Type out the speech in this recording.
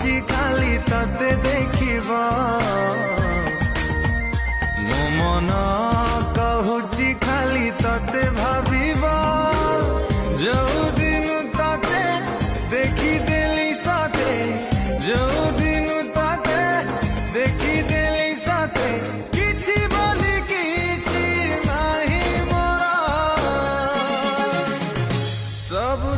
चाहूची खाली तते देखिबा मो मन कहूची खाली तते भाबिबा जो दिन तते देखी देली साथे जो दिन तते देखी देली साथे किछि बोली किछि नाही मोरा सब